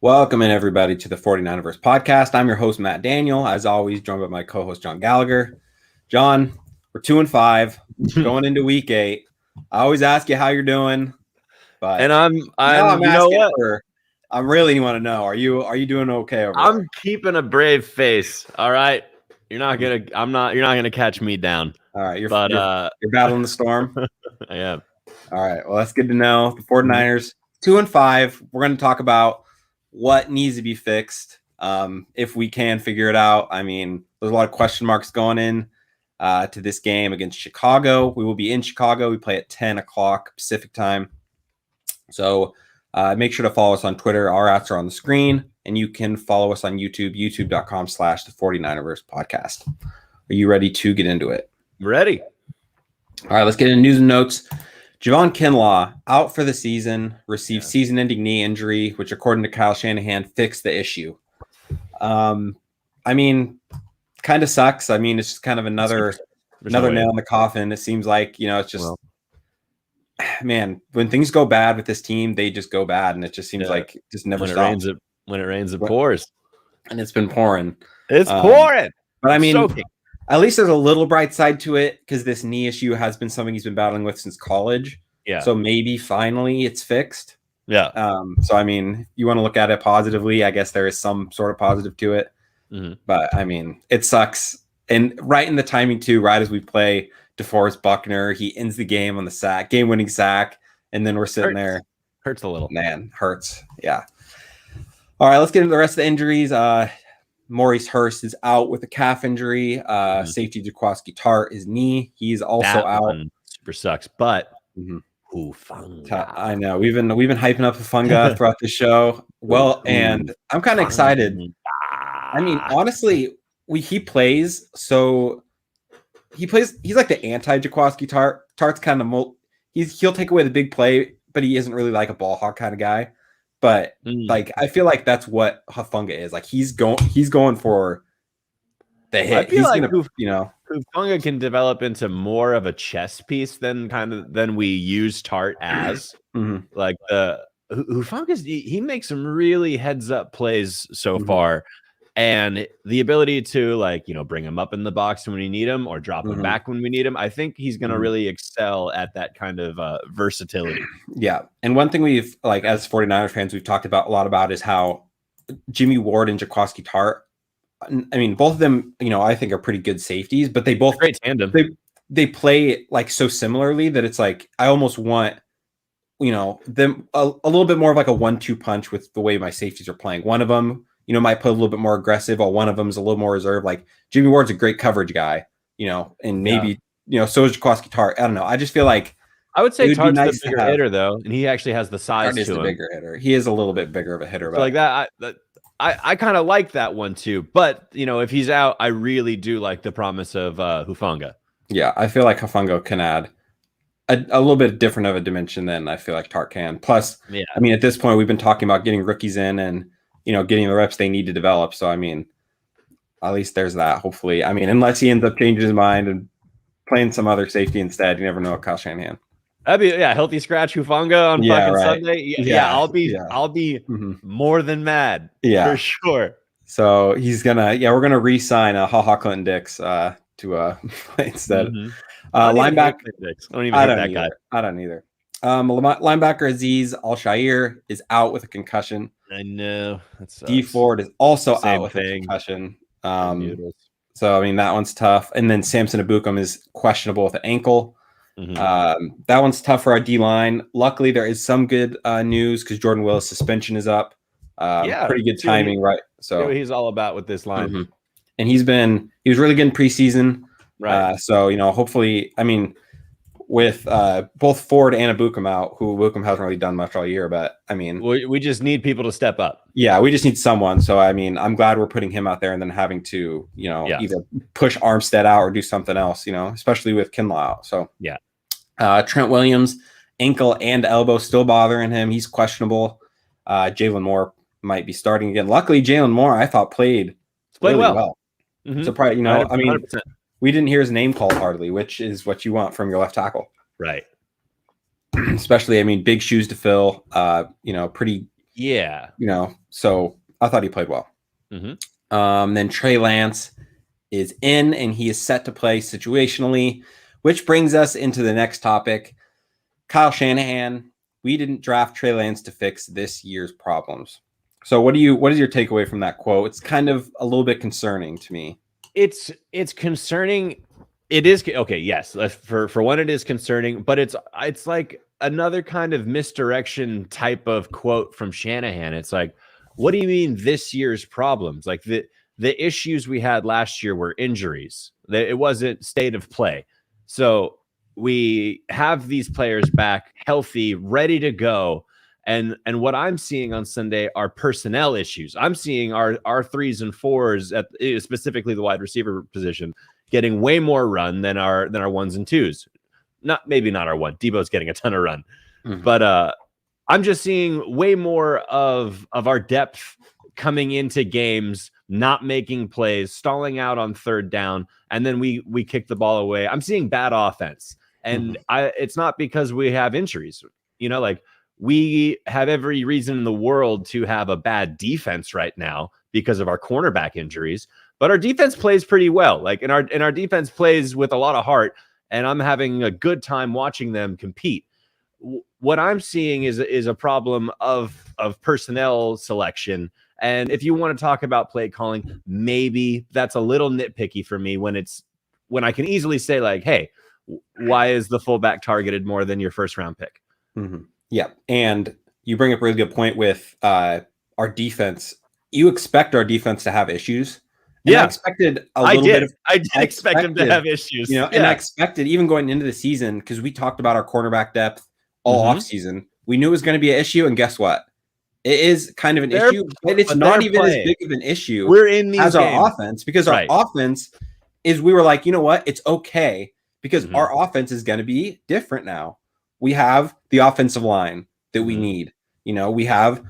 Welcome in everybody to the 49ers podcast. I'm your host, Matt Daniel. As always, joined by my co-host, John Gallagher. John, we're 2-5 going into week 8. I always ask you how you're doing, but I'm you know what? I really want to know. Are you doing okay over I'm there? keeping a brave face. All right. You're not gonna catch me down. All right, you're battling the storm. I am. All right. Well, that's good to know. The 49ers 2-5. We're going to talk about what needs to be fixed. If we can figure it out. I mean, there's a lot of question marks going in to this game against Chicago. We will be in Chicago. We play at 10 o'clock Pacific time. So make sure to follow us on Twitter. Our outs are on the screen, and you can follow us on YouTube, youtube.com/the 49ers podcast. Are you ready to get into it? Ready. All right, let's get into news and notes. Javon Kinlaw out for the season, received season-ending knee injury, which according to Kyle Shanahan fixed the issue. I mean, kind of sucks. I mean, it's just kind of another nail in the coffin. It seems like, it's just, man, when things go bad with this team, they just go bad, and it just seems like it just never stops. When it rains, it pours. And it's been pouring. It's pouring. But I mean, soaking. At least there's a little bright side to it because this knee issue has been something he's been battling with since college. Yeah. So maybe finally it's fixed. Yeah. So, I mean, you want to look at it positively. I guess there is some sort of positive to it. Mm-hmm. But, I mean, it sucks. And right in the timing, too, right as we play DeForest Buckner, he ends the game on the game-winning sack. And then we're sitting there. Hurts a little. Man, hurts. Yeah. All right, let's get into the rest of the injuries. Maurice Hurst is out with a calf injury. Safety Jaquaski Tart, his knee. He's also out. Super sucks. But Hufanga. I know. We've been hyping up Hufanga throughout the show. Well, and I'm kind of excited. I mean, honestly, he plays. He's like the anti-Jaquaski Tart. Tart's kind of he'll take away the big play, but he isn't really like a ball hawk kind of guy. But like, I feel like that's what Hufanga is. Like he's going for the hit. I feel like Hufanga can develop into more of a chess piece than we use Tart as. Like Hufanga's, he makes some really heads up plays so far, and the ability to bring him up in the box when we need him or drop him back when we need him. I think he's going to really excel at that kind of versatility. Yeah. And one thing we've as 49ers fans, we've talked about a lot about is how Jimmy Ward and Jaquaski Tart, I mean, both of them, I think are pretty good safeties, but they both great tandem. They play so similarly that it's I almost want, them a little bit more of a 1-2 punch with the way my safeties are playing. One of them, might play a little bit more aggressive, while one of them is a little more reserved. Like Jimmy Ward's a great coverage guy, and maybe, so is Jaquaski Tart. I don't know. I just feel like I would say Tart's the bigger hitter, though, and he actually has the size to him. The bigger hitter. He is a little bit bigger of a hitter. So I kind of like that one too. But if he's out, I really do like the promise of Hufanga. Yeah, I feel like Hufanga can add a little bit different of a dimension than I feel like Tart can. Plus, I mean, at this point, we've been talking about getting rookies in and getting the reps they need to develop. So, I mean, at least there's that, hopefully. I mean, unless he ends up changing his mind and playing some other safety instead, you never know with Kyle Shanahan. That'd be healthy scratch Hufanga on fucking Sunday. I'll be more than mad. For sure. So he's we're gonna re-sign HaHa Clinton Dix to play instead. Linebacker. I don't even hate that guy. I don't either. Linebacker Azeez Al-Shaair is out with a concussion. I know. D Ford is also out with a concussion. So I mean that one's tough. And then Samson Ebukam is questionable with an ankle. That one's tough for our D line. Luckily, there is some good news because Jordan Willis' suspension is up. Pretty good timing, right? So what he's all about with this line, and he was really good in preseason, right? So hopefully, I mean, with both Ford and Ebukam out, who Ebukam hasn't really done much all year, but I mean, we just need people to step up. Yeah, we just need someone. So I mean, I'm glad we're putting him out there and then having to either push Armstead out or do something else. Especially with Kinlaw out. So Trent Williams, ankle and elbow still bothering him. He's questionable. Jalen Moore might be starting again. Luckily, Jalen Moore, I thought played really well. So probably, I mean, 100%. We didn't hear his name called hardly, which is what you want from your left tackle. Right. Especially, I mean, big shoes to fill, pretty Yeah. So I thought he played well. Then Trey Lance is in, and he is set to play situationally, which brings us into the next topic. Kyle Shanahan, we didn't draft Trey Lance to fix this year's problems. So what is your takeaway from that quote? It's kind of a little bit concerning to me. It's concerning. It is okay. Yes, for one, it is concerning, but it's like another kind of misdirection type of quote from Shanahan. It's like, what do you mean this year's problems? Like the issues we had last year were injuries. It wasn't state of play. So we have these players back healthy, ready to go. And what I'm seeing on Sunday are personnel issues. I'm seeing our 3s and 4s at specifically the wide receiver position getting way more run than our 1s and 2s. Maybe not our 1. Debo's getting a ton of run. But I'm just seeing way more of our depth coming into games, not making plays, stalling out on third down, and then we kick the ball away. I'm seeing bad offense. And it's not because we have injuries. Like, we have every reason in the world to have a bad defense right now because of our cornerback injuries, but our defense plays pretty well. Like, and our defense plays with a lot of heart, and I'm having a good time watching them compete. What I'm seeing is a problem of personnel selection. And if you want to talk about play calling, maybe that's a little nitpicky for me when I can easily say, like, hey, why is the fullback targeted more than your first round pick? Yeah. And you bring up a really good point with our defense. You expect our defense to have issues. And I expected I did expect them to have issues. And I expected, even going into the season, because we talked about our cornerback depth all off season, we knew it was going to be an issue. And guess what? It is kind of an issue, but it's not even as big of an issue as our offense, because our offense is, we were like, you know what? It's okay, because our offense is going to be different now. We have the offensive line that we need. We have,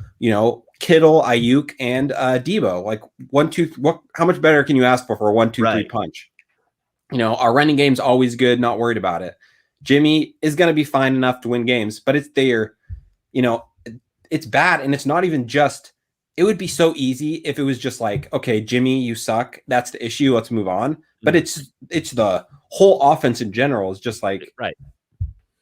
Kittle, Ayuk, and Debo. Like 1, 2. How much better can you ask for a 1, 2, 3 punch? Our running game's always good. Not worried about it. Jimmy is going to be fine enough to win games, but it's there. It's bad, and it's not even just. It would be so easy if it was just like, okay, Jimmy, you suck. That's the issue. Let's move on. But it's the whole offense in general is just like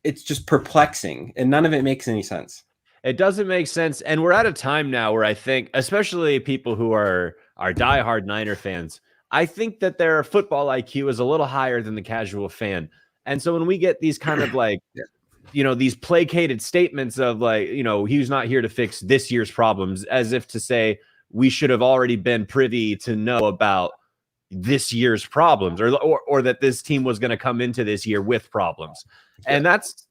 It's just perplexing, and none of it makes any sense. It doesn't make sense. And we're at a time now where I think, especially people who are diehard Niner fans, I think that their football IQ is a little higher than the casual fan. And so when we get these kind of like, these placated statements of like, he's not here to fix this year's problems, as if to say we should have already been privy to know about this year's problems, or that this team was going to come into this year with problems. And that's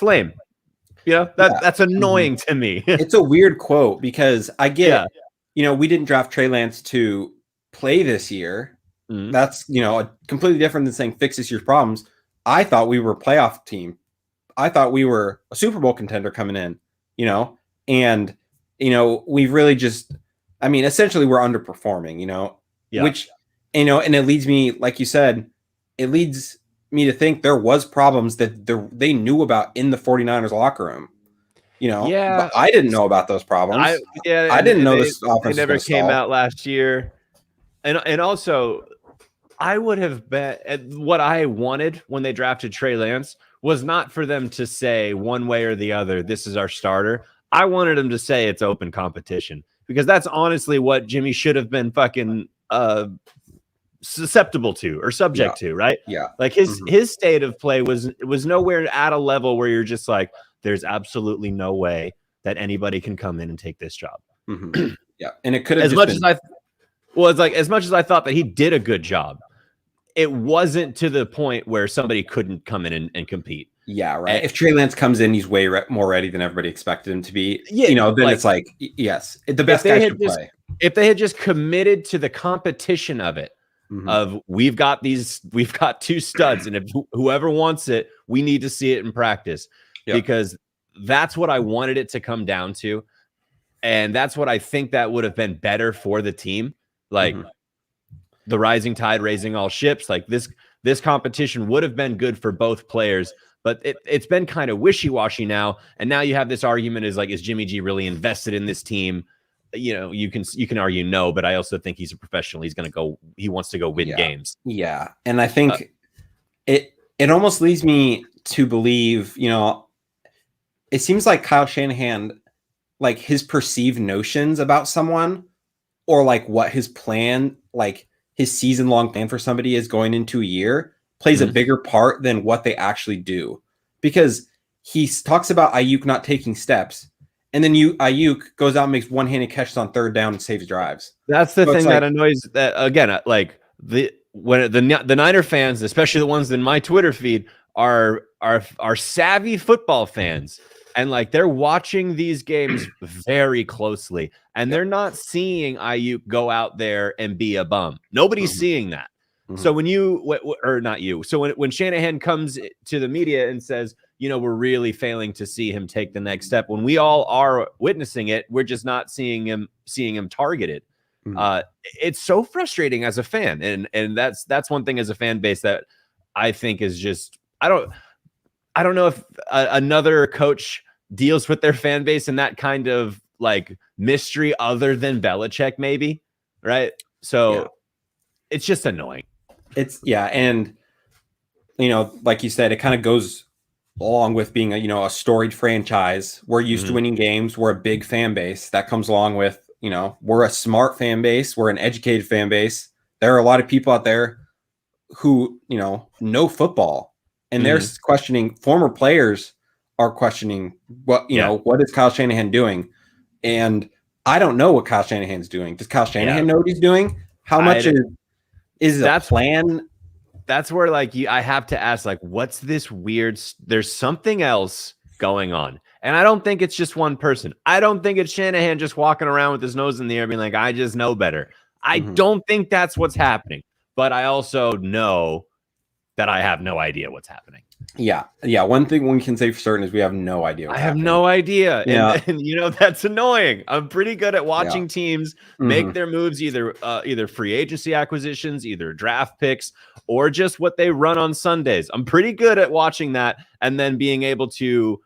lame. That's annoying to me. It's a weird quote, because I get, we didn't draft Trey Lance to play this year. That's, completely different than saying fix this year's problems. I thought we were a playoff team. I thought we were a Super Bowl contender coming in, and, we've really just, essentially we're underperforming, which, and it leads me, like you said, it leads me to think there was problems that they knew about in the 49ers locker room, but I didn't know about those problems. I didn't know this offense never came out last year. And also, I would have bet what I wanted when they drafted Trey Lance was not for them to say one way or the other, this is our starter. I wanted them to say it's open competition, because that's honestly what Jimmy should have been fucking susceptible to or subject to, right? Like his state of play was nowhere at a level where you're just like, there's absolutely no way that anybody can come in and take this job. And it could have, as much as I thought that he did a good job, it wasn't to the point where somebody couldn't come in and compete. If Trey Lance comes in, he's way more ready than everybody expected him to be. Then it's like, yes, the best guy should play. If they had just committed to the competition of it, of we've got 2 studs, and if whoever wants it, we need to see it in practice, because that's what I wanted it to come down to, and that's what I think that would have been better for the team. Like the rising tide raising all ships. Like this competition would have been good for both players, but it's been kind of wishy-washy now. And now you have this argument is Jimmy G really invested in this team? You can argue no, but I also think he's a professional. He wants to go win games. Yeah. And I think it almost leads me to believe, it seems like Kyle Shanahan, like his perceived notions about someone, or like what his plan, like his season-long plan for somebody is going into a year, plays a bigger part than what they actually do. Because he talks about Ayuk not taking steps, and then Ayuk goes out and makes one-handed catches on third down and saves drives. That's the thing that annoys that, again, like when the Niner fans, especially the ones in my Twitter feed, are savvy football fans. And like they're watching these games very closely, and they're not seeing Ayuk go out there and be a bum. Nobody's seeing that. So when when Shanahan comes to the media and says, we're really failing to see him take the next step, when we all are witnessing it, we're just not seeing him targeted. It's so frustrating as a fan, and that's one thing as a fan base that I think is just I don't know if another coach deals with their fan base in that kind of like mystery other than Belichick, maybe, right? So it's just annoying. And like you said, it kind of goes along with being a storied franchise. We're used to winning games. We're a big fan base. That comes along with, we're a smart fan base. We're an educated fan base. There are a lot of people out there who, know football, and they're questioning. Former players are questioning what is Kyle Shanahan doing? And I don't know what Kyle Shanahan's doing. Does Kyle Shanahan know what he's doing? How much is a plan? That's where I have to ask, what's this weird? There's something else going on. And I don't think it's just one person. I don't think it's Shanahan just walking around with his nose in the air being like, I just know better. I don't think that's what's happening. But I also know that I have no idea what's happening. Yeah. One thing we can say for certain is we have no idea. I have no idea. Yeah. And that's annoying. I'm pretty good at watching teams make their moves, either free agency acquisitions, either draft picks, or just what they run on Sundays. I'm pretty good at watching that and then being able to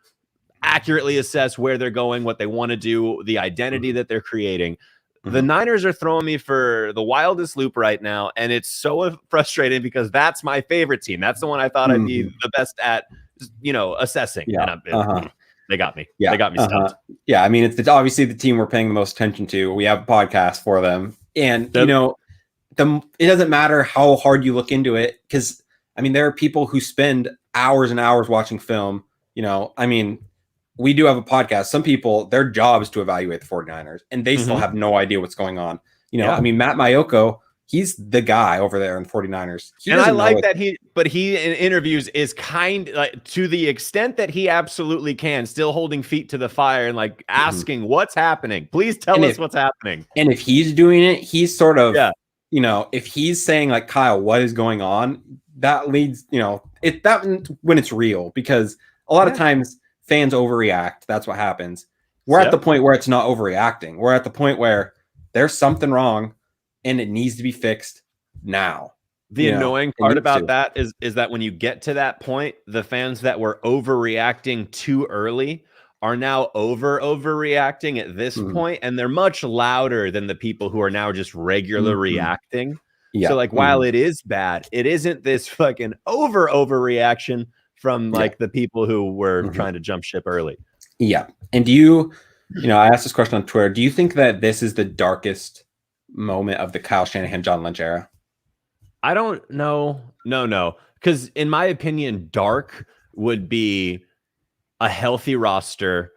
accurately assess where they're going, what they want to do, the identity that they're creating. The Niners are throwing me for the wildest loop right now, and it's so frustrating because that's my favorite team. That's the one I thought I'd be the best at, assessing. Yeah. And they got me. Yeah. They got me stumped. Yeah, I mean, it's obviously the team we're paying the most attention to. We have a podcast for them, and it doesn't matter how hard you look into it, because I mean, there are people who spend hours and hours watching film. I mean, we do have a podcast. Some people, their job is to evaluate the 49ers, and they still have no idea what's going on. I mean, Matt Mayoko, he's the guy over there in the 49ers. And I like that he in interviews is to the extent that he absolutely can, still holding feet to the fire and asking what's happening. Please tell us what's happening. And if he's doing it, he's sort of, if he's saying Kyle, what is going on? That leads, when it's real, because a lot of times fans overreact. That's what happens. We're at the point where it's not overreacting. We're at the point where there's something wrong and it needs to be fixed now. The annoying part about that is that when you get to that point, the fans that were overreacting too early are now overreacting at this point, and they're much louder than the people who are now just regular reacting. Yeah. So while it is bad, it isn't this fucking overreaction from the people who were trying to jump ship early. Yeah. And do you, I asked this question on Twitter. Do you think that this is the darkest moment of the Kyle Shanahan, John Lynch era? I don't know. No. Because in my opinion, dark would be a healthy roster.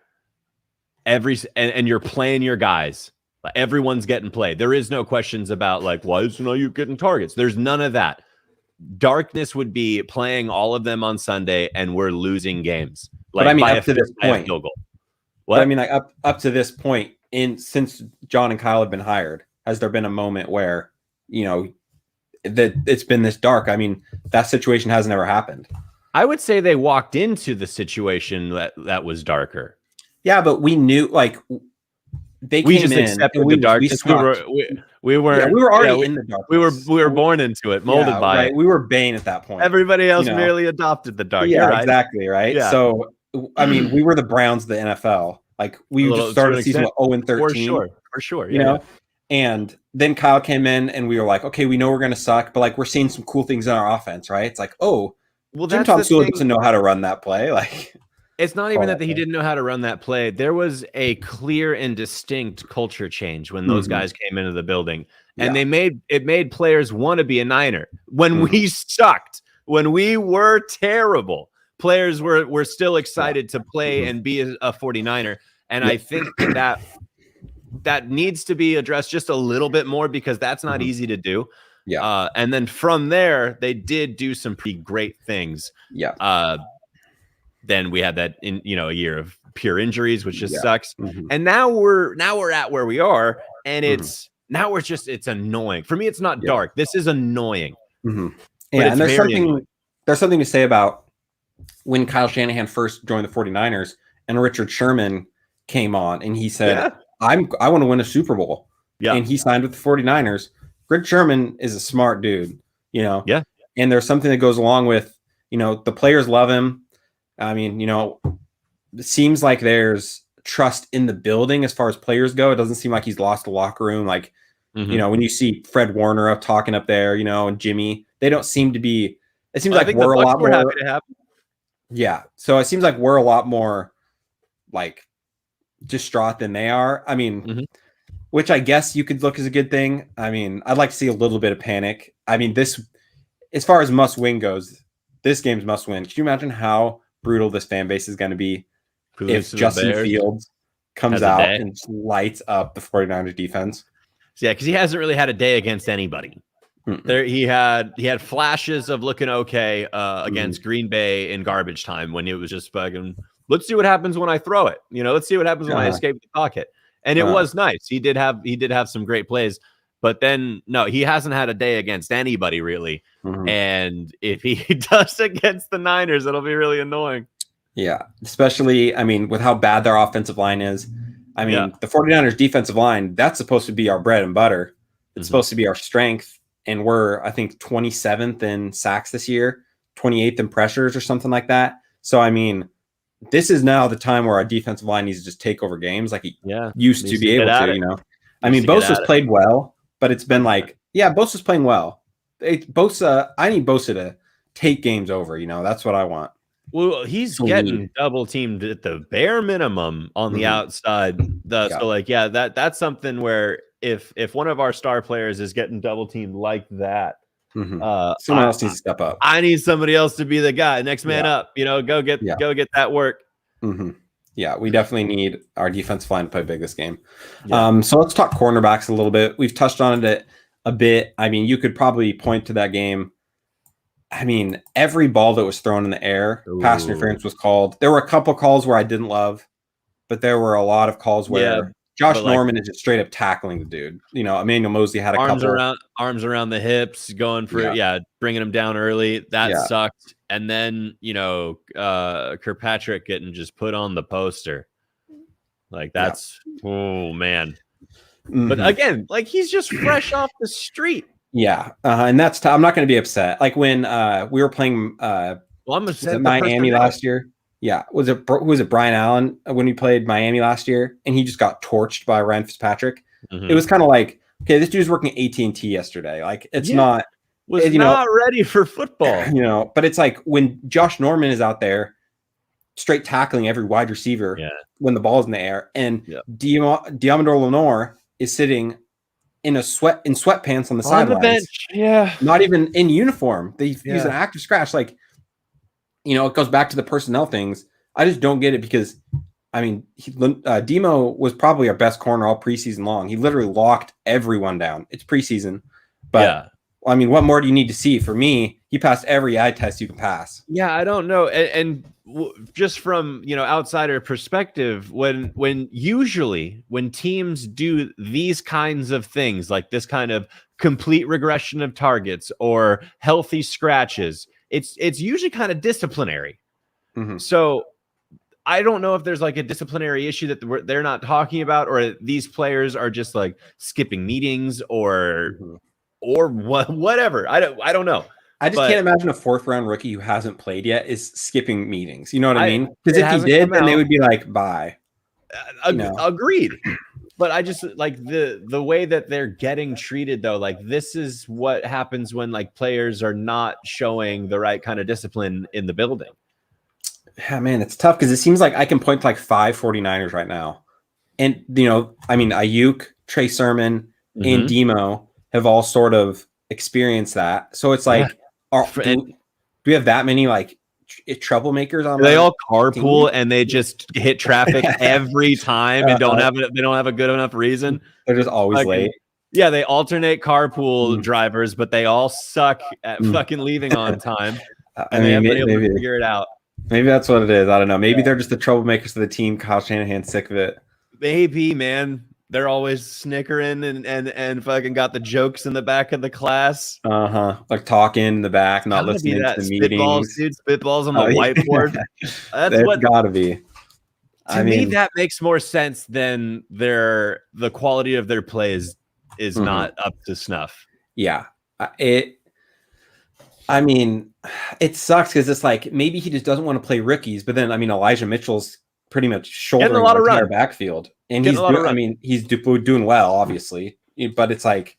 And you're playing your guys. Everyone's getting played. There is no questions about why isn't you getting targets? There's none of that. Darkness would be playing all of them on Sunday and we're losing games. But I mean, up to this point, field goal. What? But I mean, up to this point, since John and Kyle have been hired, has there been a moment where, that it's been this dark? I mean, that situation hasn't ever happened. I would say they walked into the situation that was darker. Yeah, but we knew, we just accepted the darkness. We weren't. We were already in the darkness. We were born into it, molded by it. We were Bane at that point. Everybody else merely adopted the dark. Yeah, right. Exactly. Right. Yeah. So I mean, we were the Browns of the NFL. Like we just started the season with 0-13. For sure. You know. And then Kyle came in, and we were like, okay, we know we're going to suck, but like we're seeing some cool things in our offense, right? It's like, oh, well, Jim Tomsula doesn't know how to run that play. Like, it's not even that he didn't know how to run that play. There was a clear and distinct culture change when those guys came into the building, and it made players want to be a Niner. When we sucked, when we were terrible, players were still excited to play and be a 49er. And I think that needs to be addressed just a little bit more, because that's not easy to do. Yeah. And then from there, they did do some pretty great things. Yeah. Then we had that a year of pure injuries, which just sucks. And now we're at where we are, and it's annoying. For me, it's not dark. This is annoying. Yeah, and there's something to say about when Kyle Shanahan first joined the 49ers and Richard Sherman came on, and he said, I want to win a Super Bowl. Yeah. And he signed with the 49ers. Richard Sherman is a smart dude, Yeah. And there's something that goes along with, the players love him. I mean, it seems like there's trust in the building as far as players go. It doesn't seem like he's lost the locker room. Like, when you see Fred Warner talking up there, and Jimmy, they don't seem to be. It seems like we're a lot more happy to have. Yeah. So it seems like we're a lot more like distraught than they are. I mean, which I guess you could look as a good thing. I mean, I'd like to see a little bit of panic. I mean, this, as far as must win goes, this game's must win. Could you imagine how brutal this fan base is going to be if Justin Fields comes out and lights up the 49ers defense? Yeah, because he hasn't really had a day against anybody. There, he had flashes of looking okay against Green Bay in garbage time, when it was just fucking, let's see what happens when I throw it. Let's see what happens when I escape the pocket. And it was nice. He did have some great plays, but then no, he hasn't had a day against anybody really. And if he does against the Niners, it'll be really annoying. Yeah, especially, I mean, with how bad their offensive line is. I mean, the 49ers defensive line, that's supposed to be our bread and butter. It's supposed to be our strength. And we're, I think, 27th in sacks this year, 28th in pressures or something like that. So, I mean, this is now the time where our defensive line needs to just take over games like he used to be able to, I mean, Bosa's played well, but it's been like, Bosa's playing well. I need Bosa to take games over, that's what I want. Well, he's getting double teamed at the bare minimum on the outside. So like, that's something where if one of our star players is getting double teamed like that, someone else needs to step up. I need somebody else to be the guy, next man up. Go get that work. Yeah, we definitely need our defensive line to play big this game. So let's talk cornerbacks a little bit. We've touched on it a bit. I mean, you could probably point to that game. I mean, every ball that was thrown in the air, pass interference was called. There were a couple calls where I didn't love, but there were a lot of calls where Josh Norman is just straight up tackling the dude. Emmanuel Mosley had a arms around the hips, going for bringing him down early. That sucked. And then Kirkpatrick getting just put on the poster. Like that's oh man. But again, like he's just fresh off the street. Yeah, and that's I'm not going to be upset. Like when we were playing I'm upset Miami last year. Yeah, was it Brian Allen when we played Miami last year, and he just got torched by Ryan Fitzpatrick? It was kind of like, okay, this dude's working AT&T yesterday. Like it's not ready for football. But it's like when Josh Norman is out there straight tackling every wide receiver when the ball's in the air, and Diamador Lenore is sitting in sweatpants on the sidelines. Not even in uniform. They use an active scratch. Like, it goes back to the personnel things. I just don't get it because, I mean, Demo was probably our best corner all preseason long. He literally locked everyone down. It's preseason. But, I mean, what more do you need to see? For me, he passed every eye test you can pass. Yeah, I don't know. And just from, outsider perspective, when teams do these kinds of things, like this kind of complete regression of targets or healthy scratches, it's usually kind of disciplinary. So I don't know if there's like a disciplinary issue that they're not talking about, or these players are just like skipping meetings or whatever. I don't know. I just can't imagine a 4th round rookie who hasn't played yet is skipping meetings. You know what I mean? Because if he did, then they would be like, bye. Agreed. But I just like the way that they're getting treated, though. Like, this is what happens when like players are not showing the right kind of discipline in the building. Yeah, man, it's tough because it seems like I can point to like 5 49ers right now. And, I mean, Ayuk, Trey Sermon, and Demo have all sort of experienced that. So it's like, do we have that many like troublemakers on? They all carpool and they just hit traffic every time and don't have a good enough reason. They're just always late. Yeah, they alternate carpool drivers, but they all suck at fucking leaving on time. And they haven't been able to figure it out. Maybe that's what it is. I don't know. Maybe they're just the troublemakers of the team. Kyle Shanahan's sick of it. Maybe, man. They're always snickering and fucking got the jokes in the back of the class. Like talking in the back, not listening to the meetings. Spitballs on the whiteboard. That's what gotta be. To me, that makes more sense than the quality of their plays is not up to snuff. Yeah. It sucks because it's like maybe he just doesn't want to play rookies, but then Elijah Mitchell's pretty much shouldering the entire backfield, and he's doing well, obviously. But it's like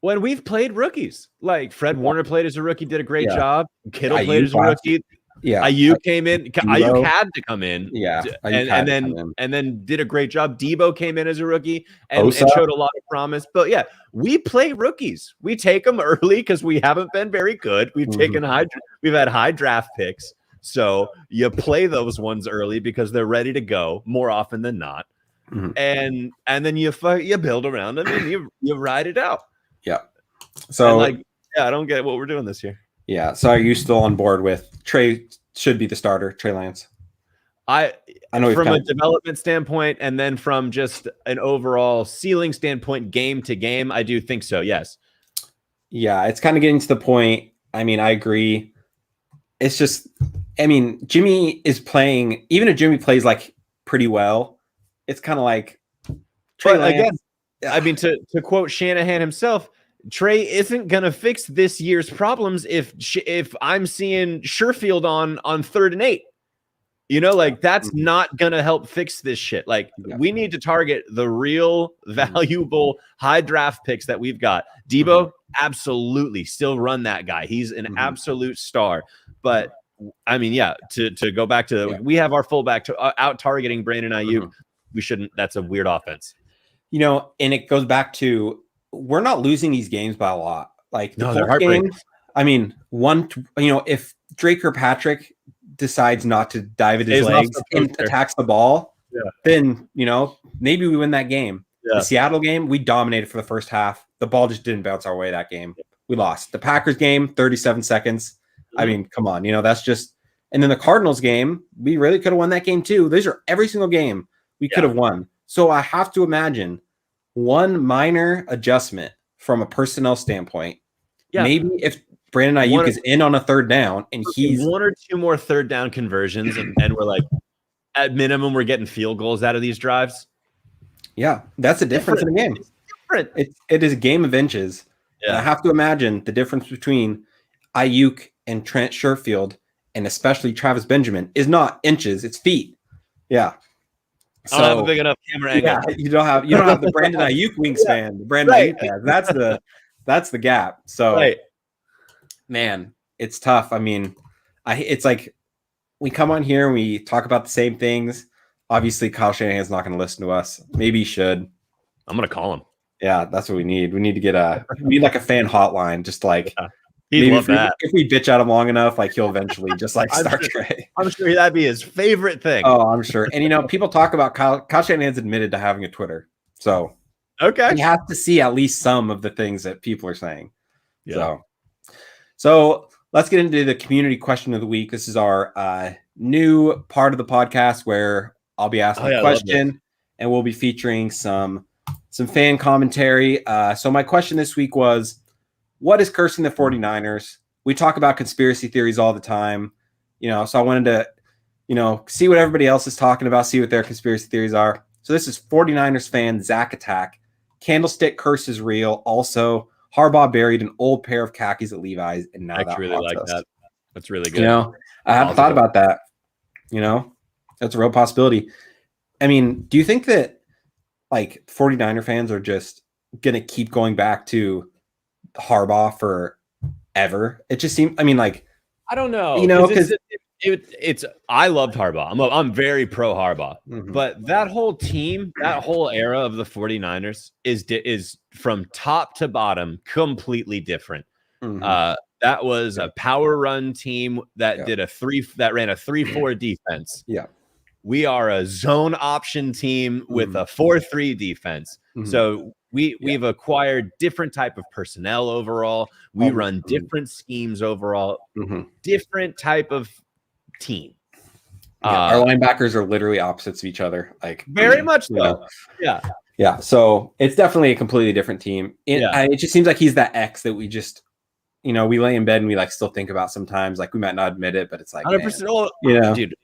when we've played rookies, like Fred Warner played as a rookie, did a great job. Kittle played as a rookie. Yeah, Ayuk came in. Ayuk had to come in. Yeah, and then did a great job. Debo came in as a rookie and showed a lot of promise. But yeah, we play rookies. We take them early because we haven't been very good. We've we've had high draft picks, so you play those ones early because they're ready to go more often than not. And then you build around them and you ride it out. Yeah. So I don't get what we're doing this year. Yeah. So are you still on board with Trey should be the starter, Trey Lance? I know from a development standpoint and then from just an overall ceiling standpoint, game to game, I do think so. Yes. Yeah. It's kind of getting to the point. I agree. It's just, Jimmy is playing, even if Jimmy plays like pretty well, it's kind of like Trey Lance. Again, to quote Shanahan himself, Trey isn't gonna fix this year's problems if I'm seeing Sherfield on 3rd and 8. That's not gonna help fix this shit. We need to target the real valuable high draft picks that we've got. Debo, absolutely, still run that guy. He's an absolute star. But to go back to we have our fullback out targeting Brandon Ayuk. We shouldn't. That's a weird offense. And it goes back to. We're not losing these games by a lot. Like the they're heartbreaking. If Drake or Patrick decides not to dive at his legs and attacks the ball, then maybe we win that game. The Seattle game, we dominated for the first half. The ball just didn't bounce our way that game. We lost. The Packers game, 37 seconds. Come on, that's just. And then the Cardinals game, we really could have won that game too. These are every single game we could have won. So I have to imagine. One minor adjustment from a personnel standpoint. Yeah. Maybe if Brandon Ayuk is in on a 3rd down and he's 1 or 2 more 3rd down conversions and we're like, at minimum, we're getting field goals out of these drives. Yeah, that's the difference in the game. It's different. It is a game of inches. Yeah. And I have to imagine the difference between Ayuk and Trent Sherfield and especially Travis Benjamin is not inches, it's feet. Yeah. I don't have a big enough camera angle. Yeah, you don't have the Brandon Ayuk wingspan. The Brandon Ayuk has. That's the gap. So, man, it's tough. It's like we come on here and we talk about the same things. Obviously, Kyle Shanahan's not going to listen to us. Maybe he should. I'm going to call him. Yeah, that's what we need. We need to get a fan hotline, just like. Yeah. He'd love that. If we bitch at him long enough, he'll eventually just start Trey. I'm sure that'd be his favorite thing. Oh, I'm sure. And people talk about Kyle Shanahan's admitted to having a Twitter. So he has to see at least some of the things that people are saying. Yeah. So let's get into the community question of the week. This is our new part of the podcast where I'll be asking a question and we'll be featuring some fan commentary. So my question this week was, what is cursing the 49ers? We talk about conspiracy theories all the time, so I wanted to see what everybody else is talking about, see what their conspiracy theories are. So this is 49ers fan Zach Attack. Candlestick curse is real. Also, Harbaugh buried an old pair of khakis at Levi's, and now that really like us. that. That's really good. I hadn't thought about that. That's a real possibility. I mean, do you think that 49er fans are just gonna keep going back to Harbaugh forever? It just seems. I mean, I don't know. Because it's. I loved Harbaugh. I'm very pro Harbaugh. Mm-hmm. But that whole team, that whole era of the 49ers is from top to bottom completely different. Mm-hmm. That was a power run team that ran a 3-4 defense. Yeah. We are a zone option team with a 4-3 defense. Mm-hmm. So we've acquired different type of personnel overall. We run different schemes overall, different type of team. Our linebackers are literally opposites of each other. Very much so. Yeah. So it's definitely a completely different team. It just seems like he's that X that we just, we lay in bed and we still think about sometimes. We might not admit it, but it's 100%. Dude,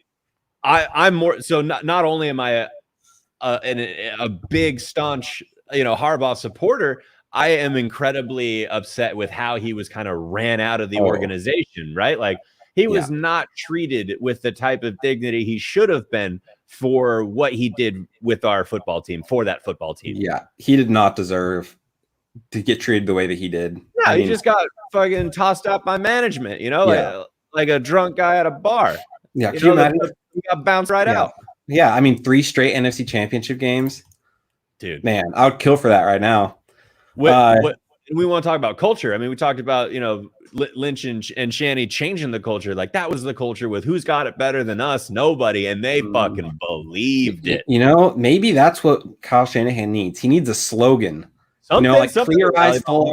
I'm more so. Not only am I a big staunch, Harbaugh supporter, I am incredibly upset with how he was kind of ran out of the organization. Right, he was not treated with the type of dignity he should have been for what he did with our football team, for that football team. Yeah, he did not deserve to get treated the way that he did. Yeah, he just got fucking tossed out by management. Like a drunk guy at a bar. Yeah, can you imagine? He got bounced out. Yeah, I mean, 3 straight NFC Championship games. Dude. Man, I would kill for that right now. What we want to talk about culture. I mean, we talked about, Lynch and Shanny changing the culture. That was the culture with who's got it better than us? Nobody. And they fucking believed it. Maybe that's what Kyle Shanahan needs. He needs a slogan. Something, clear eyes, full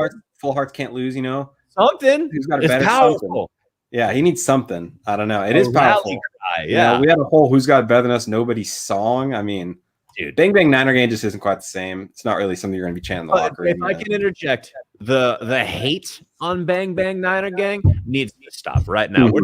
hearts can't lose, Something. Who's got it better? Powerful. Something. Yeah, he needs something. I don't know. It is powerful. Yeah. We had a whole Who's Got It Better Than Us Nobody song. I mean, dude, Bang Bang Niner Gang just isn't quite the same. It's not really something you're going to be chanting in the locker room. If I can interject, the hate on Bang Bang Niner Gang needs to stop right now. We're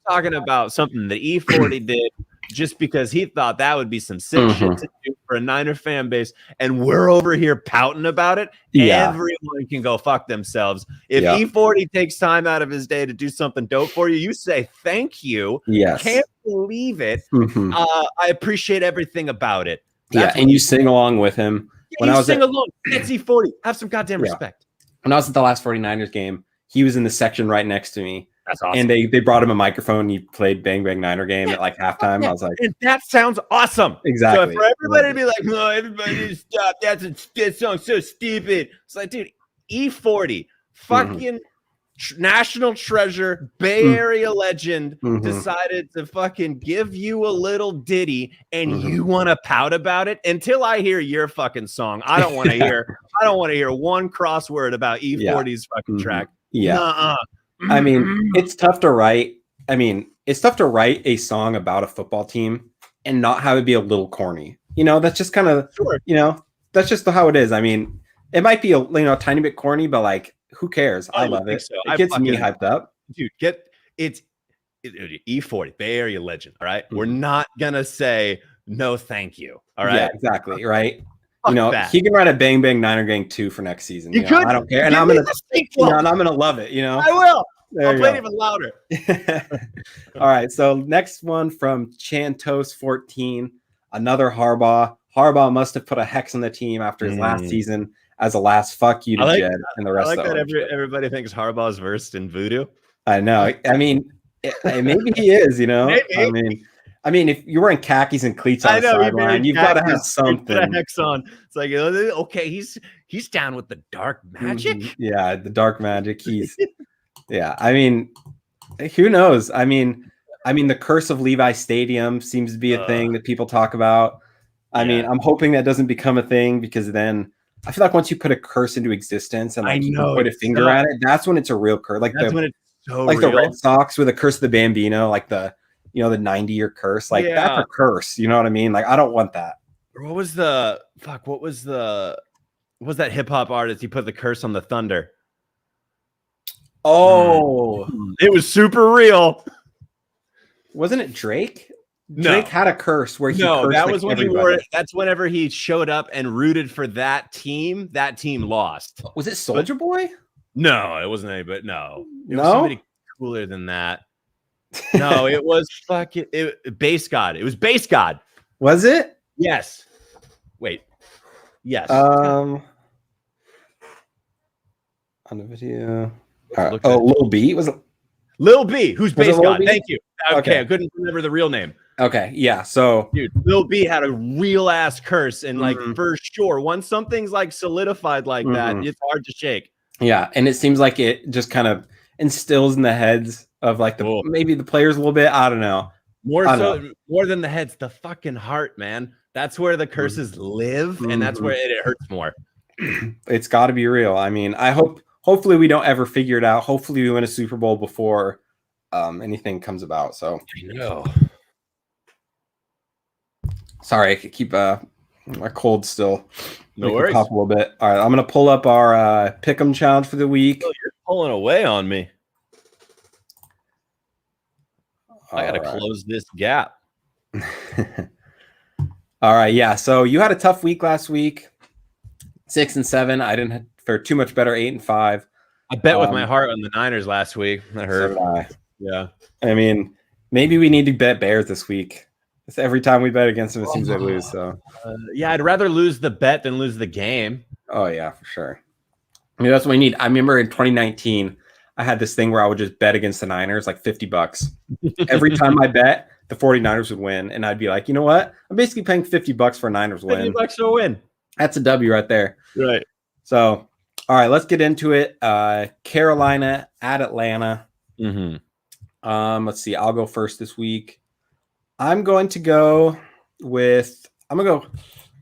talking about something that E40 did just because he thought that would be some sick shit to do for a Niner fan base, and we're over here pouting about it. Everyone can go fuck themselves. If E40 takes time out of his day to do something dope for you, you say thank you. Yes. Can't believe it. I appreciate everything about it. And you sing along with him. When I was along, it's E40. Have some goddamn respect. When I was at the last 49ers game, he was in the section right next to me. That's awesome. And they brought him a microphone and he played Bang Bang Niner Game at halftime. I was like, and that sounds awesome. Exactly. So for everybody to be like, no, everybody stop. That song's so stupid. It's like, dude, E40, fucking national treasure, Bay Area legend, decided to fucking give you a little ditty and you want to pout about it. Until I hear your fucking song, I don't want to hear. I don't want to hear one crossword about E40's fucking track. Yeah. I mean, it's tough to write. A song about a football team and not have it be a little corny. That's just kind of, that's just how it is. I mean, it might be a tiny bit corny, but who cares? I love it. So. It gets me hyped up. Dude, it's E40, Bay Area legend. All right. We're not going to say no, thank you. All right. Yeah, exactly. Right. He can write a Bang Bang Niner Gang 2 for next season. I don't care. And I'm going to love it. I will. I'll play it even louder. All right. So next one from Chantos14, another Harbaugh. Harbaugh must have put a hex on the team after his last season as a last fuck you to Jed and the rest of them. Everybody thinks Harbaugh's versed in voodoo. I know. I mean, maybe he is, Maybe. I mean, if you're wearing khakis and cleats on the sideline, you've got to have something. Put a hex on. It's like, okay, he's down with the dark magic. Yeah, the dark magic. Yeah. I mean, who knows? I mean, the curse of Levi Stadium seems to be a thing that people talk about. I mean, I'm hoping that doesn't become a thing, because then I feel like once you put a curse into existence and you put a finger at it, that's when it's a real curse. When it's so real. The Red Sox with the curse of the Bambino, the 90-year curse. That's a curse. You know what I mean? I don't want that. What was that hip hop artist? He put the curse on the Thunder. Oh, it was super real. Wasn't it Drake? Drake had a curse where he cursed that like was when everybody. he wore it. That's whenever he showed up and rooted for that team. That team lost. Was it Soldier Boy? No, it wasn't anybody. No, it No? was somebody cooler than that. No, it was Base God. It was Base God. Was it? Yes. Wait. Yes. On the video. Lil B was it? Lil B, who's Base God? B? Thank you. Okay, I couldn't remember the real name. Okay, yeah. So, dude, Lil B had a real ass curse, and like for sure, once something's like solidified like that, it's hard to shake. Yeah, and it seems like it just kind of instills in the heads of like maybe the players a little bit. I don't know. More than the heads, the fucking heart, man. That's where the curses live, and that's where it hurts more. It's got to be real. I mean, hopefully we don't ever figure it out. Hopefully we win a Super Bowl before anything comes about. So I know. Sorry, I could keep my cold still. No worries. Pop a little bit. All right, I'm gonna pull up our pick'em challenge for the week. Oh, you're pulling away on me. I gotta close this gap. All right, yeah. So you had a tough week last week. 6 and 7. I didn't fare too much better. 8 and 5. I bet with my heart on the Niners last week. That hurt. So yeah. I mean, maybe we need to bet Bears this week. It's every time we bet against them, it seems they lose. So yeah, I'd rather lose the bet than lose the game. Oh yeah, for sure. I mean, that's what we need. I remember in 2019, I had this thing where I would just bet against the Niners like $50. Every time I bet, the 49ers would win, and I'd be like, you know what? I'm basically paying $50 for a Niners win. $50 for a win. That's a W right there. Right. So, all right, let's get into it. Carolina at Atlanta. Let's see. I'll go first this week. I'm going to go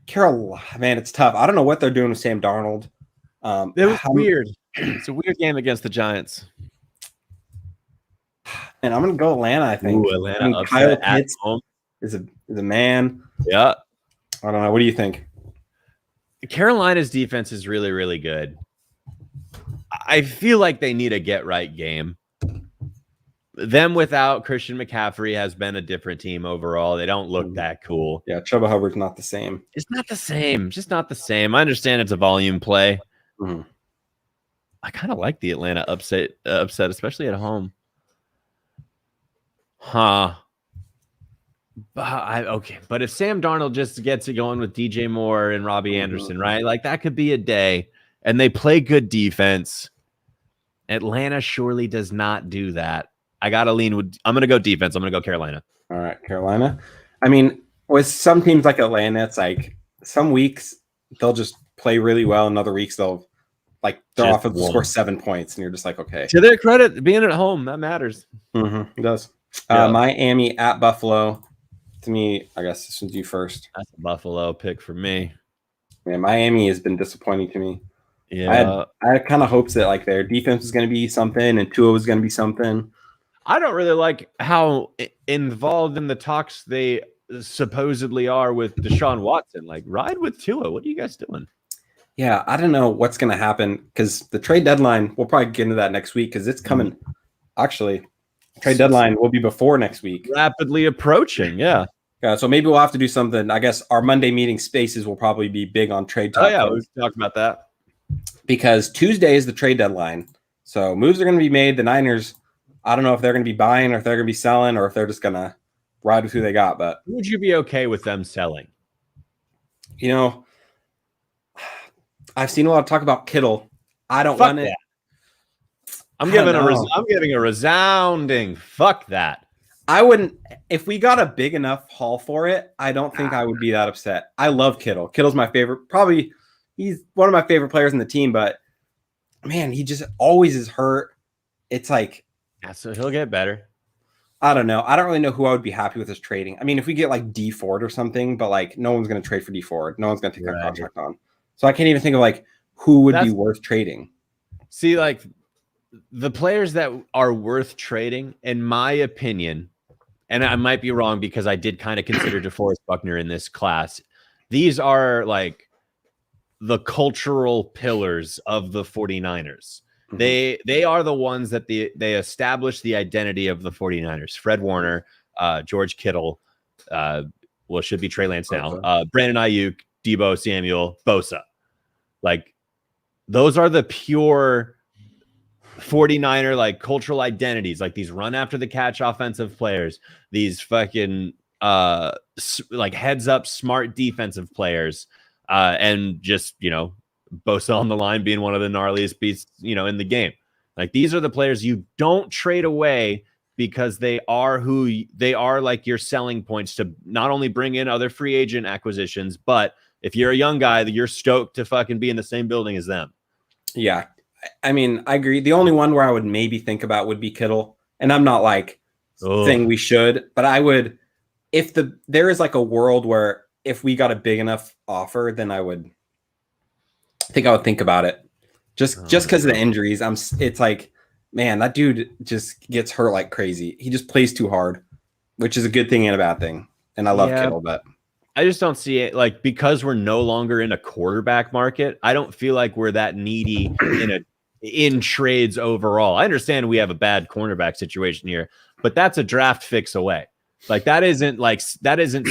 Carolina. Man, it's tough. I don't know what they're doing with Sam Darnold. It was weird. It's a weird game against the Giants. And I'm going to go Atlanta, I think. Ooh, Atlanta upset Kyle Pitts at home. Is a man. Yeah. I don't know. What do you think? Carolina's defense is really, really good. I feel like they need a get-right game. Them without Christian McCaffrey has been a different team overall. They don't look that cool. Yeah, Chuba Hubbard's not the same. It's not the same. Just not the same. I understand it's a volume play. I kind of like the Atlanta upset, especially at home. But if Sam Darnold just gets it going with DJ Moore and Robbie Anderson, right? Like that could be a day. And they play good defense. Atlanta surely does not do that. I gotta lean with. I'm gonna go defense. I'm gonna go Carolina. All right, Carolina. I mean, with some teams like Atlanta, it's like some weeks they'll just play really well, and other weeks they'll like their offense will score 7 points, and you're just like, okay. To their credit, being at home that matters. It does. Miami at Buffalo. To me, I guess this one's you first. That's a Buffalo pick for me. Yeah, Miami has been disappointing to me. Yeah, I had kind of hopes that like their defense was going to be something, and Tua was going to be something. I don't really like how involved in the talks they supposedly are with Deshaun Watson. Like, ride with Tua. What are you guys doing? Yeah, I don't know what's going to happen because the trade deadline, we'll probably get into that next week because it's coming. Actually, trade deadline will be before next week. Rapidly approaching, yeah. So maybe we'll have to do something. I guess our Monday meeting spaces will probably be big on trade talk. Oh, yeah, we've talked about that. Because Tuesday is the trade deadline. So moves are going to be made. The Niners, I don't know if they're going to be buying or if they're going to be selling or if they're just going to ride with who they got. But would you be okay with them selling? You know, I've seen a lot of talk about Kittle. I don't want it. I'm giving a resounding fuck that. I wouldn't. If we got a big enough haul for it, I don't think I would be that upset. I love Kittle. Kittle's my favorite. Probably he's one of my favorite players in the team, but man, he just always is hurt. It's like, yeah, so he'll get better. I don't know. I don't really know who I would be happy with as trading. I mean, if we get like D Ford or something, but like no one's going to trade for D Ford. No one's going to take that contract on. So I can't even think of like who would be worth trading. See, like the players that are worth trading, in my opinion, and I might be wrong because I did kind of consider DeForest Buckner in this class. These are like the cultural pillars of the 49ers. They are the ones that they establish the identity of the 49ers. Fred Warner, George Kittle, Well, it should be Trey Lance now. Brandon Ayuk, Debo Samuel, Bosa. Like, those are the pure 49er like cultural identities, like these run after the catch offensive players, these fucking like heads up smart defensive players, and just, you know, Bosa on the line being one of the gnarliest beasts, you know, in the game. Like, these are the players you don't trade away because they are who they are, like your selling points to not only bring in other free agent acquisitions, but if you're a young guy, you're stoked to fucking be in the same building as them. Yeah. I mean, I agree. The only one where I would maybe think about would be Kittle. And I'm not like saying we should, but I would, if there is like a world where if we got a big enough offer, then I would think about it. Just because of the injuries. It's like, man, that dude just gets hurt like crazy. He just plays too hard, which is a good thing and a bad thing. And I love Kittle, but I just don't see it, like, because we're no longer in a quarterback market. I don't feel like we're that needy in trades overall. I understand we have a bad cornerback situation here, but that's a draft fix away. Like, that isn't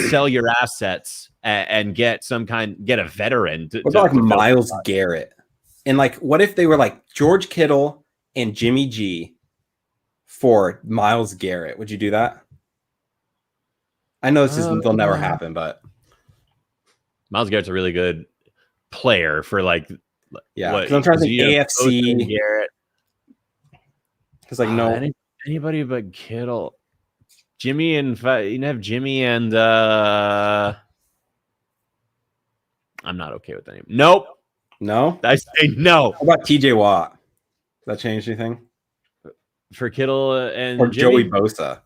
sell your assets and get a veteran. What about like Myles Garrett? And like, what if they were like George Kittle and Jimmy G for Myles Garrett? Would you do that? I know they'll never happen, but Myles Garrett's a really good player for like, because I'm trying to think AFC. Garrett. Because like anybody but Kittle, Jimmy, and you can have Jimmy and I'm not okay with that name. Nope. No, I say no. How about TJ Watt? Does that change anything for Kittle and or Jimmy? Joey Bosa?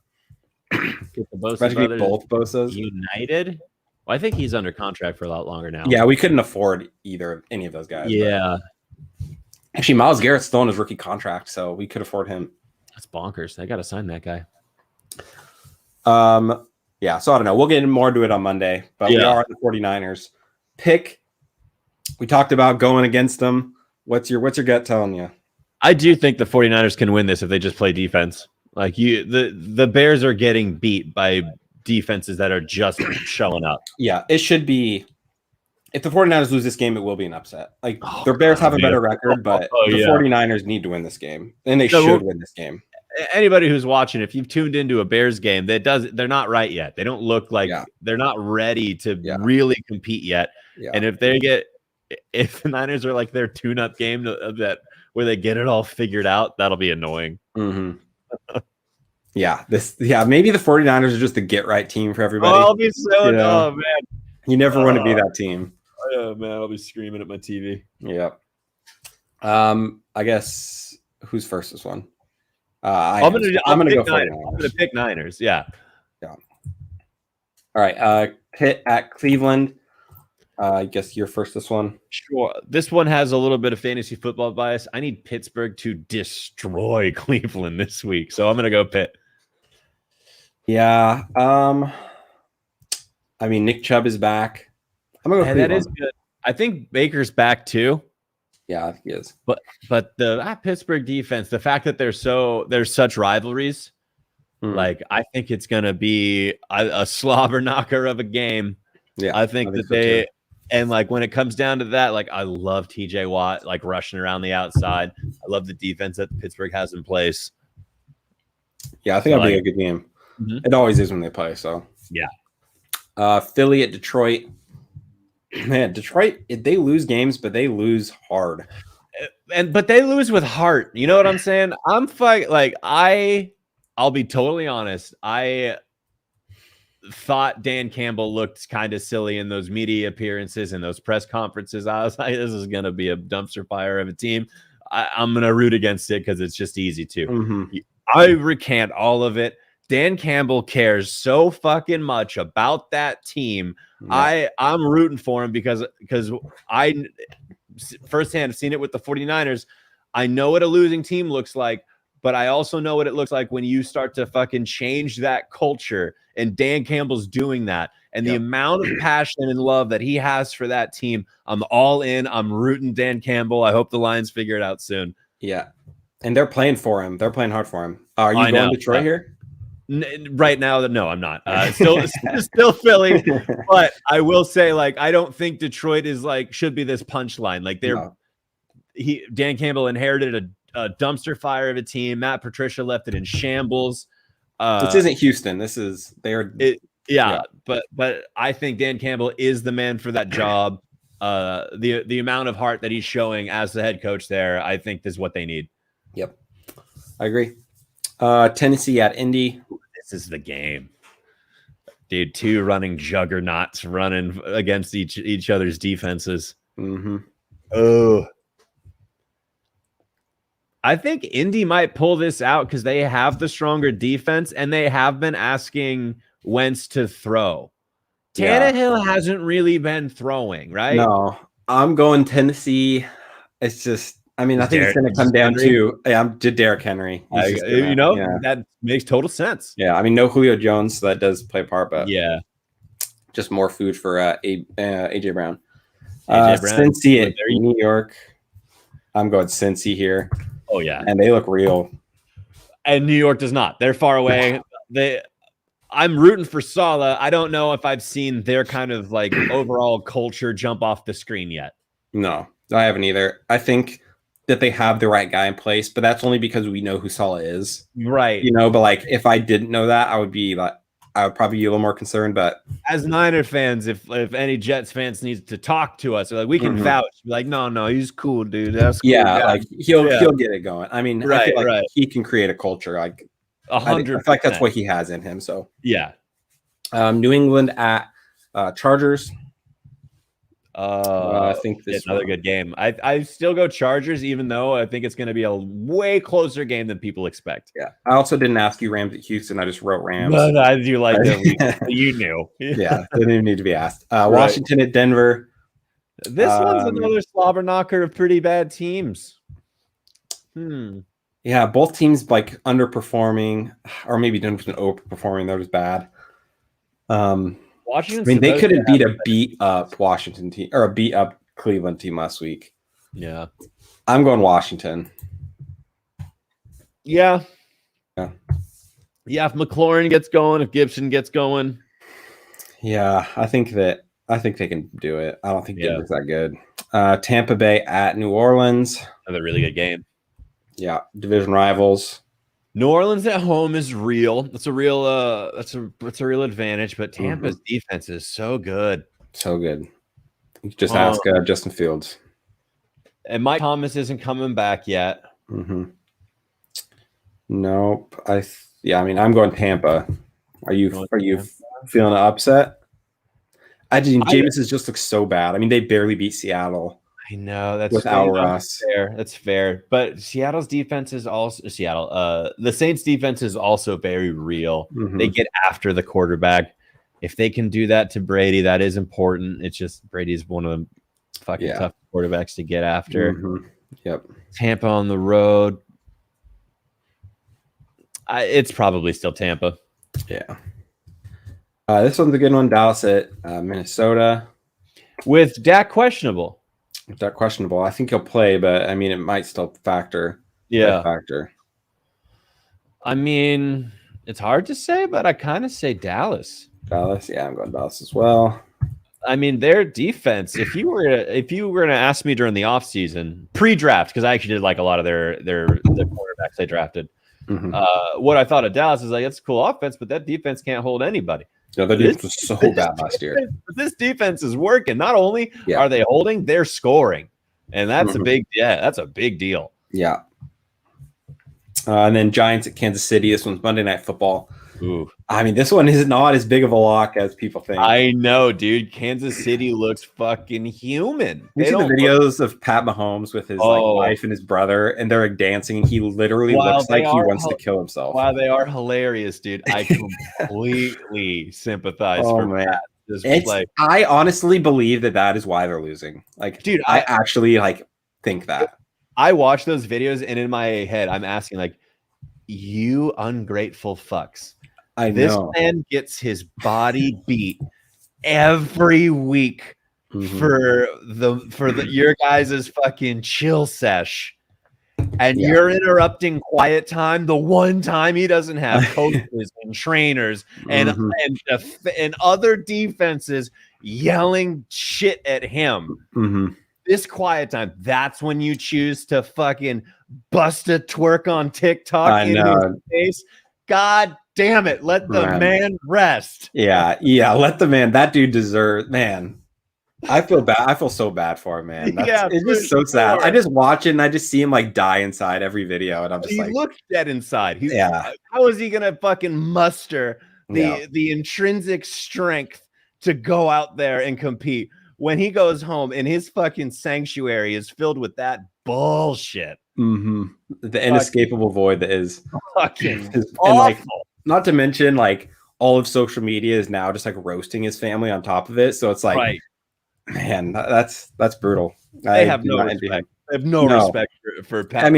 Get the Bosa brothers both Bosas united. Well, I think he's under contract for a lot longer now. Yeah, we couldn't afford any of those guys. Yeah. Actually, Myles Garrett's still on his rookie contract, so we could afford him. That's bonkers. They got to sign that guy. Yeah, so I don't know. We'll get more into it on Monday, but we are the 49ers. Pick. We talked about going against them. What's your gut telling you? I do think the 49ers can win this if they just play defense. Like, the Bears are getting beat by defenses that are just showing up. Yeah, it should be. If the 49ers lose this game, it will be an upset. Like, the Bears have a better record, but the 49ers need to win this game, and they should win this game. Anybody who's watching, if you've tuned into a Bears game, they're not right yet. They don't look like they're not ready to really compete yet. Yeah. And if the Niners are like their tune-up game that where they get it all figured out, that'll be annoying. Mm-hmm. Maybe the 49ers are just the get-right team for everybody. Oh, I'll be so man. You never want to be that team. Oh, man, I'll be screaming at my TV. Yep. I guess who's first this one? I'm gonna go Niners. I'm gonna pick Niners. Yeah. All right. Pitt at Cleveland. I guess you're first this one. Sure. This one has a little bit of fantasy football bias. I need Pittsburgh to destroy Cleveland this week, so I'm gonna go Pitt. Yeah. I mean, Nick Chubb is back. I'm gonna go Cleveland. That is good. I think Baker's back too. Yeah, I think he is. But the Pittsburgh defense, the fact that there's such rivalries, like, I think it's gonna be a slobber knocker of a game. Yeah, I think that they and like when it comes down to that, like, I love TJ Watt like rushing around the outside. I love the defense that Pittsburgh has in place. Yeah, I think it'll be a good game. Mm-hmm. It always is when they play. So yeah. Philly at Detroit. Man, Detroit, they lose games, but they lose hard. But they lose with heart. You know what I'm saying? I'm fighting. Like, I'll be totally honest. I thought Dan Campbell looked kind of silly in those media appearances and those press conferences. I was like, this is going to be a dumpster fire of a team. I'm going to root against it because it's just easy to. Mm-hmm. I recant all of it. Dan Campbell cares so fucking much about that team. Yeah. I'm rooting for him because I firsthand have seen it with the 49ers. I know what a losing team looks like, but I also know what it looks like when you start to fucking change that culture. And Dan Campbell's doing that. And the amount of passion and love that he has for that team, I'm all in. I'm rooting Dan Campbell. I hope the Lions figure it out soon. Yeah. And they're playing for him. They're playing hard for him. Are you going to Detroit here? Right now, no, I'm not. Still Philly, but I will say, like, I don't think Detroit is like should be this punchline. Like, Dan Campbell inherited a dumpster fire of a team. Matt Patricia left it in shambles. This isn't Houston. This is but I think Dan Campbell is the man for that job. The amount of heart that he's showing as the head coach there, I think is what they need. Yep, I agree. Tennessee at Indy. This is the game, dude. Two running juggernauts running against each other's defenses. Mm-hmm. Oh, I think Indy might pull this out because they have the stronger defense and they have been asking Wentz to throw. Tannehill hasn't really been throwing, right? No, I'm going Tennessee. It's just, I mean, I think it's going to come down to Derrick Henry. That makes total sense. Yeah, I mean, no Julio Jones, so that does play a part, but yeah, just more food for AJ Brown. Cincy at New York. I'm going Cincy here. Oh yeah, and they look real. And New York does not. They're far away. I'm rooting for Saleh. I don't know if I've seen their kind of like overall culture jump off the screen yet. No, I haven't either. I think that they have the right guy in place, but that's only because we know who Saleh is. Right. But like if I didn't know that, I would probably be a little more concerned. But as Niner fans, if any Jets fans need to talk to us, like we can vouch. Like, no, he's cool, dude. That's cool. Yeah, like he'll get it going. I mean, I feel like he can create a culture. Like 100%. I feel like that's what he has in him. So yeah. New England at Chargers. I think this is another good game. I still go Chargers, even though I think it's going to be a way closer game than people expect. Yeah. I also didn't ask you Rams at Houston. I just wrote Rams. No, I do like that. You knew. Yeah. Didn't even need to be asked. Washington at Denver. This one's another slobber knocker of pretty bad teams. Yeah, both teams like underperforming, or maybe Denver's been overperforming. That was bad. Washington. I mean, they couldn't beat a beat up Washington team or a beat up Cleveland team last week. Yeah, I'm going Washington. Yeah. If McLaurin gets going, if Gibson gets going. Yeah, I think they can do it. I don't think Denver's that good. Tampa Bay at New Orleans. Another really good game. Yeah, division rivals. New Orleans at home is real. That's a real advantage, but Tampa's defense is so good. So good. You just ask Justin Fields. And Mike Thomas isn't coming back yet. Nope. I mean, I'm going Tampa. Are you feeling an upset? Jameis just looks so bad. I mean, they barely beat Seattle. I know that's without Russ. That's fair. But Seattle's defense is also the Saints defense is also very real. They get after the quarterback. If they can do that to Brady, that is important. It's just Brady's one of the fucking tough quarterbacks to get after. Yep. Tampa on the road. It's probably still Tampa. Yeah. This one's a good one. Dallas at Minnesota. With Dak questionable. I think he'll play, but I mean, it might still factor. Yeah. I mean, it's hard to say, but I kind of say Dallas. Yeah, I'm going Dallas as well. I mean, their defense, if you were going to ask me during the offseason, pre-draft, because I actually did like a lot of their quarterbacks they drafted. What I thought of Dallas is like, it's a cool offense, but that defense can't hold anybody. No, the defense was so bad last year. This defense is working. Not only are they holding, they're scoring. And that's a big deal. Yeah. And then Giants at Kansas City. This one's Monday Night Football. Ooh. I mean, this one is not as big of a lock as people think. I know, dude. Kansas City looks fucking human. You see the videos of Pat Mahomes with his wife and his brother, and they're like dancing, and he literally looks like he wants to kill himself. Wow, they are hilarious, dude. I completely sympathize for that. I honestly believe that is why they're losing. Like, dude, I actually think that. I watch those videos, and in my head, I'm asking, like, you ungrateful fucks. I know. This man gets his body beat every week for your guys' fucking chill sesh. And you're interrupting quiet time, the one time he doesn't have coaches and trainers and other defenses yelling shit at him. This quiet time, that's when you choose to fucking bust a twerk on TikTok in his face. God damn it. Let the man rest. Yeah. Let the man. That dude deserves, man. I feel bad. I feel so bad for him, man. It's just so sad. I just watch it and I just see him like die inside every video. And I'm just he looks dead inside. How is he going to fucking muster the intrinsic strength to go out there and compete when he goes home and his fucking sanctuary is filled with that bullshit? The inescapable void that is fucking and like, not to mention like all of social media is now just like roasting his family on top of it. So it's like, man, that's brutal. They have no respect. They have no respect for Pat.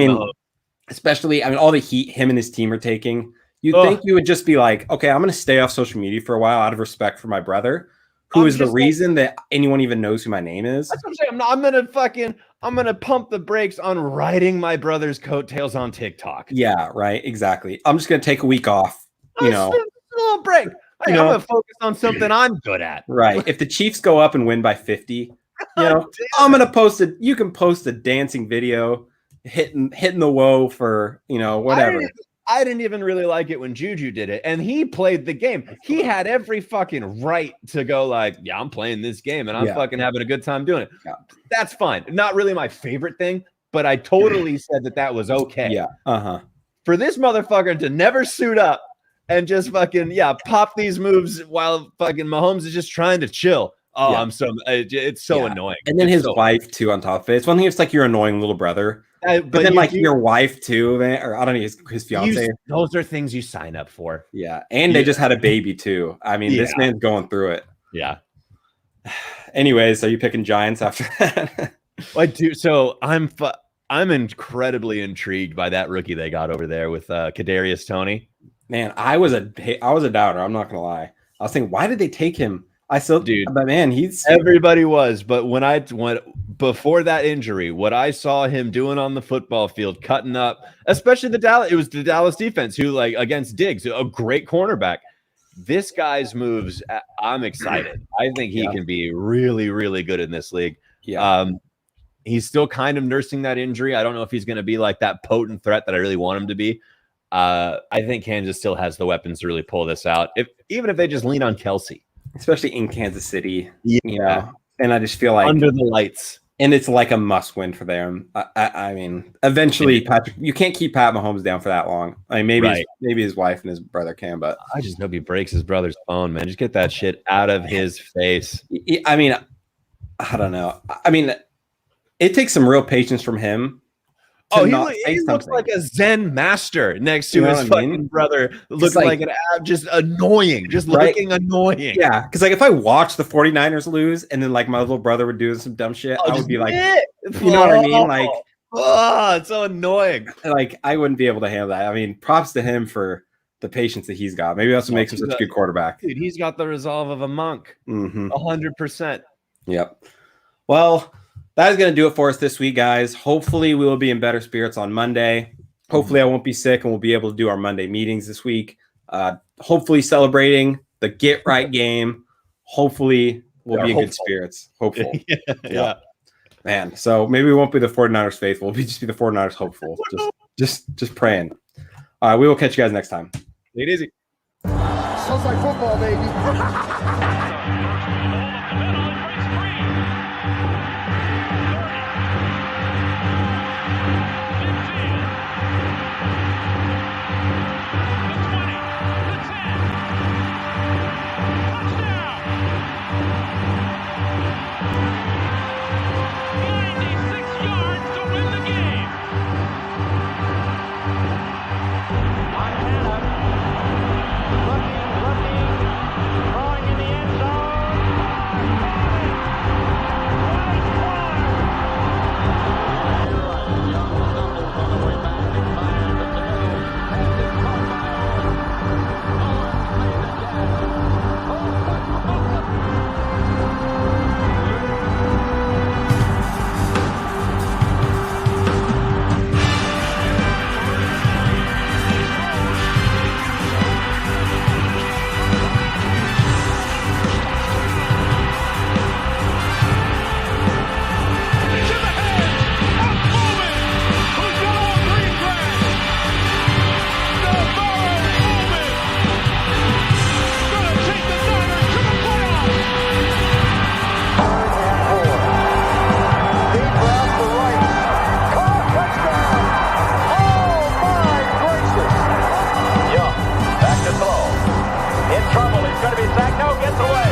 Especially, all the heat him and his team are taking. You'd think you would just be like, okay, I'm going to stay off social media for a while out of respect for my brother, who is the reason that anyone even knows who my name is. That's what I'm saying. I'm gonna pump the brakes on riding my brother's coattails on TikTok. Yeah, right. Exactly. I'm just gonna take a week off. A little break. I'm gonna focus on something I'm good at. Right. If the Chiefs go up and win by 50, I'm gonna post it. You can post a dancing video, hitting the woe for whatever. I didn't even really like it when Juju did it, and he played the game. He had every fucking right to go like, yeah, I'm playing this game, and I'm fucking having a good time doing it. Yeah. That's fine. Not really my favorite thing, but I totally said that was okay. Yeah. For this motherfucker to never suit up and just fucking pop these moves while fucking Mahomes is just trying to chill. Oh, it's so annoying. And then his wife too on top of it. It's one thing. It's like your annoying little brother. But then your wife too, man, or I don't know, his fiance. Those are things you sign up for. Yeah, and they just had a baby too. This man's going through it. Yeah. Anyways, are you picking Giants after that? I do. So I'm incredibly intrigued by that rookie they got over there with Kadarius Toney. Man, I was a doubter. I'm not gonna lie. I was thinking, why did they take him? But man, everybody was. But when before that injury, what I saw him doing on the football field, cutting up, especially the Dallas defense, who like against Diggs, a great cornerback. This guy's moves, I'm excited. I think he can be really, really good in this league. Yeah. He's still kind of nursing that injury. I don't know if he's going to be like that potent threat that I really want him to be. I think Kansas still has the weapons to really pull this out, even if they just lean on Kelsey. Especially in Kansas City, and I just feel like under the lights, and it's like a must-win for them. Eventually, Patrick, you can't keep Pat Mahomes down for that long. Maybe his wife and his brother can, but I just hope he breaks his brother's phone, man. Just get that shit out of his face. I don't know. It takes some real patience from him. He looks like a Zen master next to his fucking brother. Looks like an just annoying, just looking annoying. Yeah, because like if I watch the 49ers lose and then like my little brother would do some dumb shit, I would be like, you know what I mean? Like, it's so annoying. Like I wouldn't be able to handle that. Props to him for the patience that he's got. Maybe that's what makes him such a good quarterback. Dude, he's got the resolve of a monk. 100%. Yep. Well, that is going to do it for us this week, guys. Hopefully, we will be in better spirits on Monday. Hopefully, I won't be sick and we'll be able to do our Monday meetings this week. Hopefully, celebrating the get right game. Hopefully, we'll be in good spirits. Hopeful. Yeah. Man, so maybe we won't be the 49ers faithful. We'll just be the 49ers hopeful. Just praying. All right, we will catch you guys next time. Take it easy. Sounds like football, baby. Looking, throwing in the end zone. gets away.